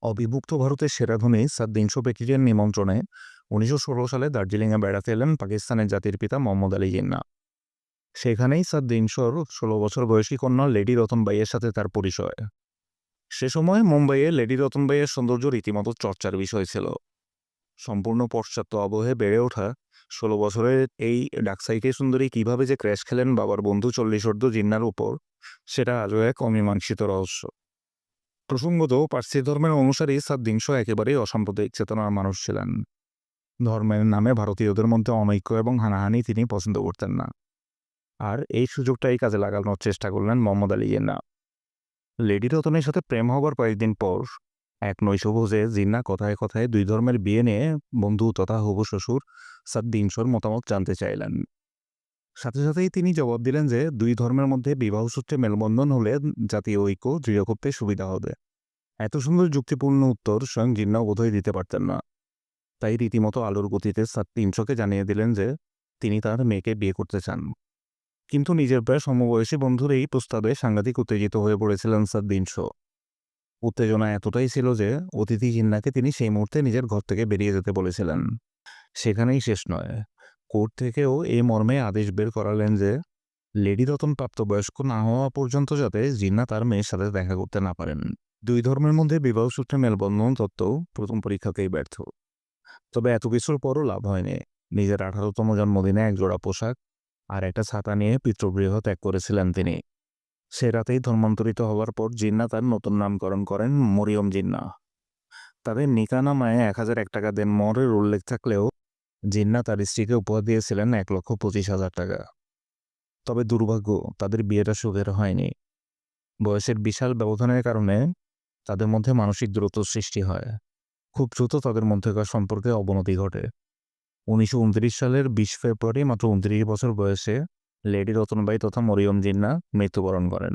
অবিভক্ত ভারতের সেরাধনী sir দিনশো battalion নিমন্ত্রণে ১৯১৬ সালে দার্জিলিংয়ে বেড়াতে এলেন পাকিস্তানের জাতির পিতা মোহাম্মদ আলী জিন্নাহ। সেখানেই স্যার দিনশোর ১৬ বছর বয়সী কন্যা লেডি রতনবাইয়ের সাথে তার পরিচয়। সে সময় মুম্বাইয়ে লেডি রতনবাইয়ের সৌন্দর্য রীতিমতো চর্চার বিষয় ছিল। সম্পূর্ণ পাশ্চাত্য আবহে বেড়ে ওঠা ১৬ বছরের এই ডাকসাইটে সুন্দরী কিভাবে যে ক্র্যাশ খেলেন বাবার বন্ধু চল্লিশোর্ধ্ব জিন্নার উপর, সেটা আজও এক অমীমাংসিত রহস্য। প্রসঙ্গত, পার্সি ধর্মের অনুসারী স্যার দিনশো একেবারেই অসাম্প্রদায়িক চেতনার মানুষ ছিলেন। ধর্মের নামে ভারতীয়দের মধ্যে অনৈক্য এবং হানাহানি তিনি পছন্দ করতেন না। আর এই সুযোগটাই কাজে লাগানোর চেষ্টা করলেন মোহাম্মদ আলী জিন্নাহ। লেডি রতনের সাথে প্রেম হবার কয়েকদিন পর এক নৈশভোজে জিন্নাহ কথায় কথায় দুই ধর্মের বিয়ে নিয়ে বন্ধু তথা হবু শ্বশুর স্যার দিনশোর মতামত জানতে চাইলেন। সাথে সাথেই তিনি জবাব দিলেন যে দুই ধর্মের মধ্যে বিবাহসূত্রে মেলবন্ধন হলে জাতীয় ঐক্য দৃঢ় করতে সুবিধা হবে। এত সুন্দর যুক্তিপূর্ণ উত্তর স্বয়ং জিন্নাহ বোধহয় দিতে পারতেন না। তাই রীতিমতো আলোর গতিতে স্যার দিনশোকে জানিয়ে দিলেন যে তিনি তার মেয়েকে বিয়ে করতে চান। কিন্তু নিজের প্রায় সমবয়সী বন্ধুর এই প্রস্তাবে সাংঘাতিক উত্তেজিত হয়ে পড়েছিলেন স্যার দিনশো। উত্তেজনা এতটাই ছিল যে অতিথি জিন্নাহকে তিনি সেই মুহূর্তে নিজের ঘর থেকে বেরিয়ে যেতে বলেছিলেন। সেখানেই শেষ নয়, কোর্ট থেকেও এই মর্মে আদেশ বের করালেন যে লেডি রতন প্রাপ্তবয়স্ক না হওয়া পর্যন্ত যাতে জিন্নাহ তার মেয়ের সাথে দেখা করতে না পারেন। দুই ধর্মের মধ্যে বিবাহসূত্রে মেলবন্ধন তত্ত্ব প্রথম পরীক্ষাতেই ব্যর্থ। তবে এত কিছুর পরও লাভ হয়নি। নিজের ১৮তম জন্মদিনে একজোড়া পোশাক আর একটা ছাতা নিয়ে পিতৃগৃহ ত্যাগ করেছিলেন তিনি। সে রাতেই ধর্মান্তরিত হওয়ার পর জিন্নাহ তার নতুন নামকরণ করেন মরিয়ম জিন্নাহ। তাদের নিকাহ নামায় ১,০০১ টাকা দেনমোহরের উল্লেখ থাকলেও জিন্নাহ তার স্ত্রীকে উপহার দিয়েছিলেন ১,২৫,০০০ টাকা। তবে দুর্ভাগ্য, তাদের বিয়েটা সুখের হয়নি। বয়সের বিশাল ব্যবধানের কারণে তাদের মধ্যে মানসিক দূরত্ব সৃষ্টি হয়। খুব দ্রুত তাদের মধ্যকার সম্পর্কে অবনতি ঘটে। ১৯২৯ সালের ২০ ফেব্রুয়ারি মাত্র ২৯ বছর বয়সে লেডি রতনবাই তথা মরিয়ম জিন্নাহ মৃত্যুবরণ করেন।